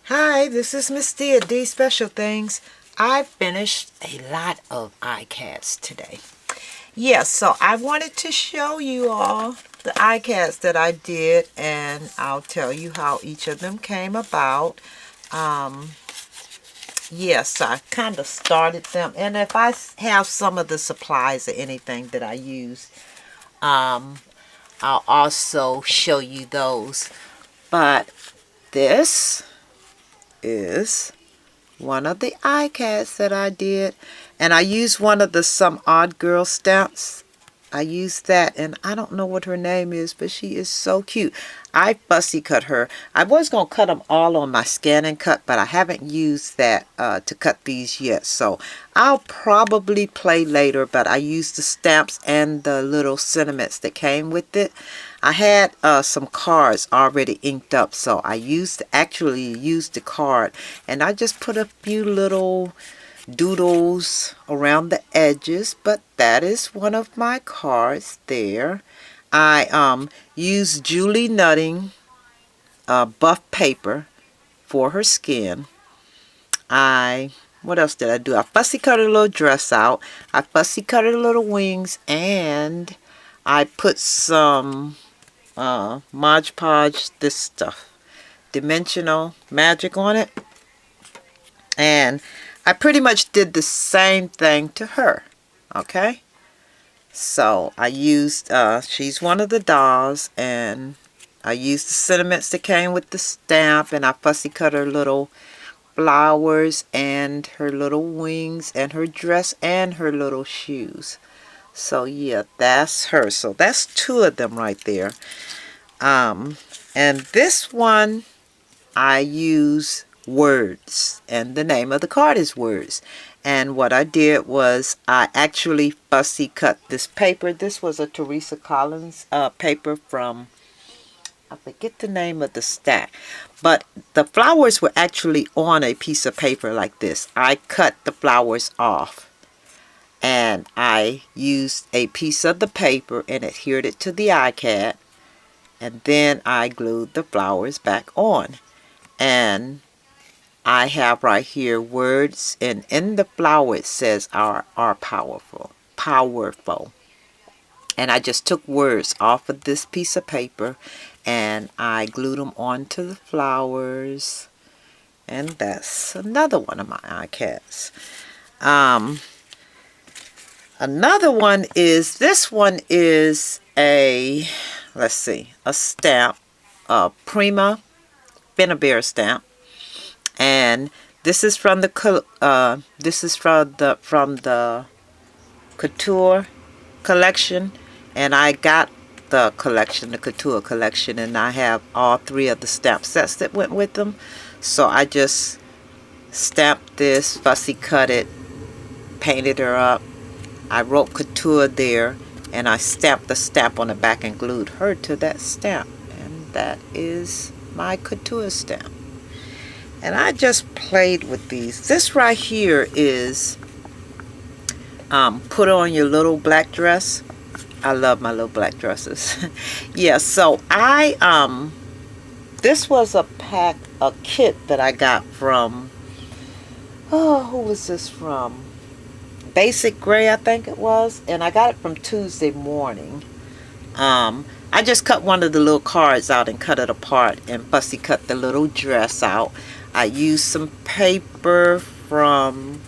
Hi, this is Miss D at D Special Things. I finished a lot of ICADs today. Yes, so I wanted to show you all the ICADs that I did, and I'll tell you how each of them came about. Um, yes, I kind of started them, and if I have some of the supplies or anything that I use, um, I'll also show you those. But this is one of the ICADs that I did, and I used one of the Some Odd Girl stamps. I used that, and I don't know what her name is, but she is so cute. I fussy cut her. I was going to cut them all on my scan and cut, but I haven't used that to cut these yet, so I'll probably play later. But I used the stamps and the little sentiments that came with it. I had some cards already inked up, so I actually used the card, and I just put a few little doodles around the edges. But that is one of my cards there. I used Julie Nutting buff paper for her skin. What else did I do? I fussy cut her little dress out. I fussy cut her little wings, and I put some Mod Podge, this stuff, dimensional magic on it. And I pretty much did the same thing to her. Okay, so I used she's one of the dolls, and I used the sentiments that came with the stamp, and I fussy cut her little flowers and her little wings and her dress and her little shoes. So yeah, that's her. So that's two of them right there. And this one I use words, and the name of the card is Words. And what I did was I actually fussy cut this paper. This was a Teresa Collins paper from, I forget the name of the stack, but the flowers were actually on a piece of paper like this. I cut the flowers off, and I used a piece of the paper and adhered it to the ICAD, and then I glued the flowers back on. And I have right here words, and in the flower it says are powerful. And I just took words off of this piece of paper, and I glued them onto the flowers. And that's another one of my ICADs. Another one is, this one is a, let's see, a stamp, a Prima Bear stamp, and this is from the Couture collection, and I got the collection, the Couture collection, and I have all three of the stamp sets that went with them. So I just stamped this, fussy cut it, painted her up. I wrote Couture there, and I stamped the stamp on the back and glued her to that stamp, and that is my Couture stamp. And I just played with these. This right here is put on your little black dress. I love my little black dresses. Yeah, so this was a kit that I got from, oh, who was this from? Basic Gray, I think it was. And I got it from Tuesday Morning. I just cut one of the little cards out and cut it apart and fussy cut the little dress out. I used some paper from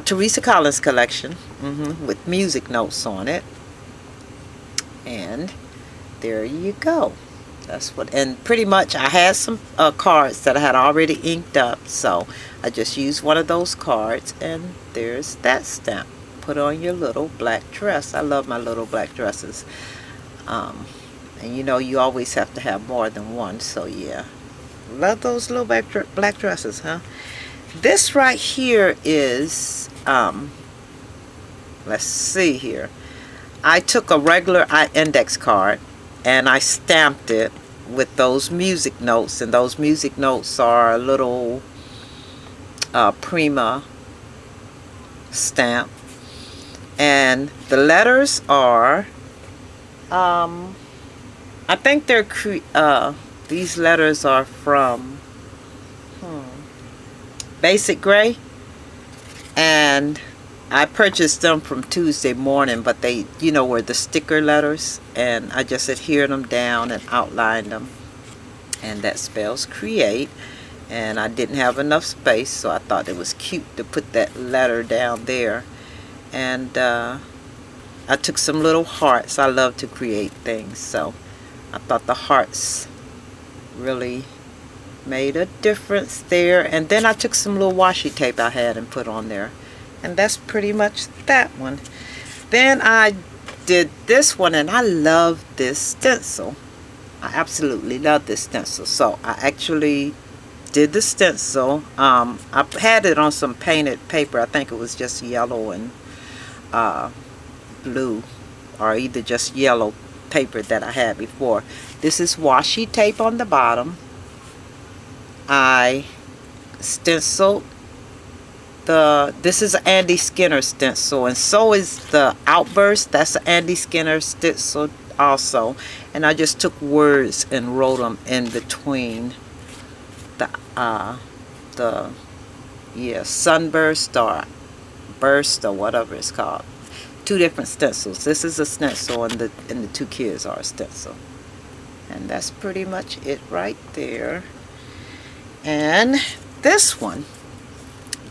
Teresa Collins collection with music notes on it. And there you go. That's what, and pretty much I had some cards that I had already inked up, so I just used one of those cards, and there's that stamp. Put on your little black dress. I love my little black dresses. And you know, you always have to have more than one, so yeah. Love those little black dresses, huh? This right here is, let's see here. I took a regular index card, and I stamped it with those music notes, and those music notes are a little Prima stamp. And the letters are, I think they're These letters are from Basic Gray, and I purchased them from Tuesday Morning, but they, were the sticker letters, and I just adhered them down and outlined them, and that spells create. And I didn't have enough space, so I thought it was cute to put that letter down there. And I took some little hearts. I love to create things, so I thought the hearts really made a difference there. And then I took some little washi tape I had and put on there, and that's pretty much that one. Then I did this one, and I love this stencil. I absolutely love this stencil. So I actually did the stencil. I had it on some painted paper. I think it was just yellow and blue, or either just yellow paper that I had before. This is washi tape on the bottom. I stenciled this is an Andy Skinner stencil, and so is the Outburst. That's an Andy Skinner stencil also. And I just took words and wrote them in between the sunburst or burst or whatever it's called. Two different stencils. This is a stencil, and the two kids are a stencil. And that's pretty much it right there. And this one,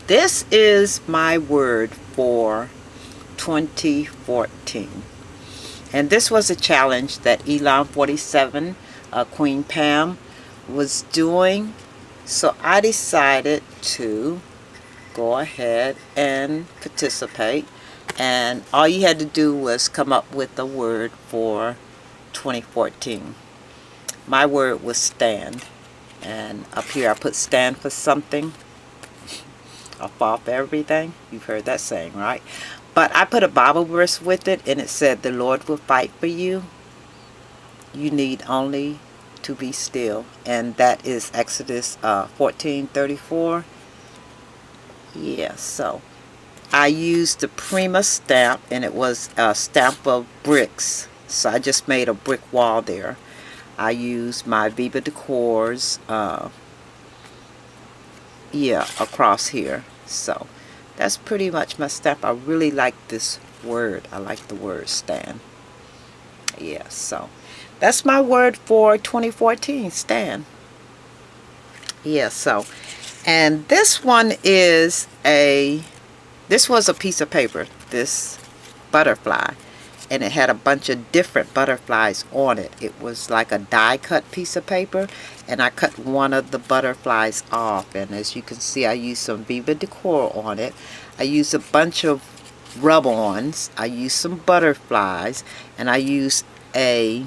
this is my word for 2014. And this was a challenge that Elon 47, Queen Pam, was doing. So I decided to go ahead and participate. And all you had to do was come up with a word for 2014. My word was stand. And up here I put stand for something. Off everything. You've heard that saying, right? But I put a Bible verse with it, and it said, the Lord will fight for you. You need only to be still. And that is Exodus 14:34. Yeah, so I used the Prima stamp, and it was a stamp of bricks. So I just made a brick wall there. I used my Viva Decors, across here. So that's pretty much my stamp. I really like this word. I like the word stand. Yeah, so that's my word for 2014, stand. Yeah, so, and this one is this was a piece of paper, this butterfly, and it had a bunch of different butterflies on it. It was like a die cut piece of paper, and I cut one of the butterflies off, and as you can see, I used some Viva Decor on it. I used a bunch of rub-ons. I used some butterflies, and I used a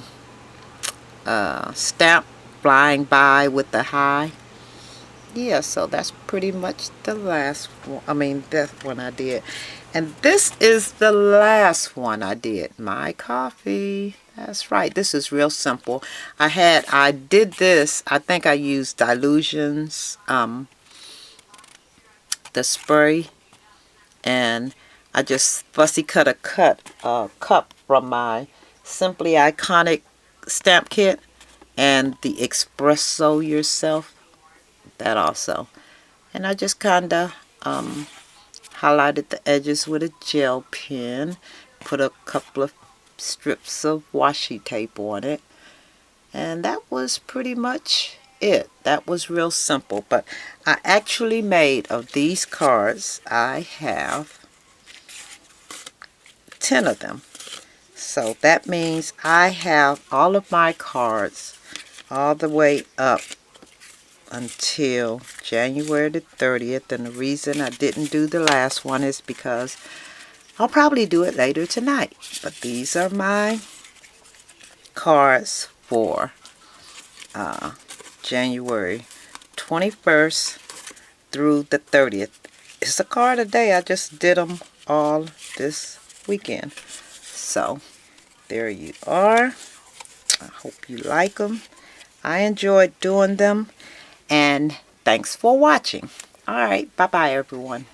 stamp flying by with the high. Yeah, so that's pretty much the last one. That one I did. And this is the last one I did. My coffee. That's right. This is real simple. I did this. I think I used Dilutions, the spray, and I just fussy cut a cup from my Simply Iconic stamp kit, and the Espresso Yourself, that also. And I just kind of highlighted the edges with a gel pen, put a couple of strips of washi tape on it, and that was pretty much it. That was real simple. But I actually made, of these cards, I have 10 of them. So that means I have all of my cards all the way up until January the 30th. And the reason I didn't do the last one is because I'll probably do it later tonight. But these are my cards for January 21st through the 30th. It's a card a day. I just did them all this weekend. So there you are. I hope you like them. I enjoyed doing them. And thanks for watching. All right. Bye-bye, everyone.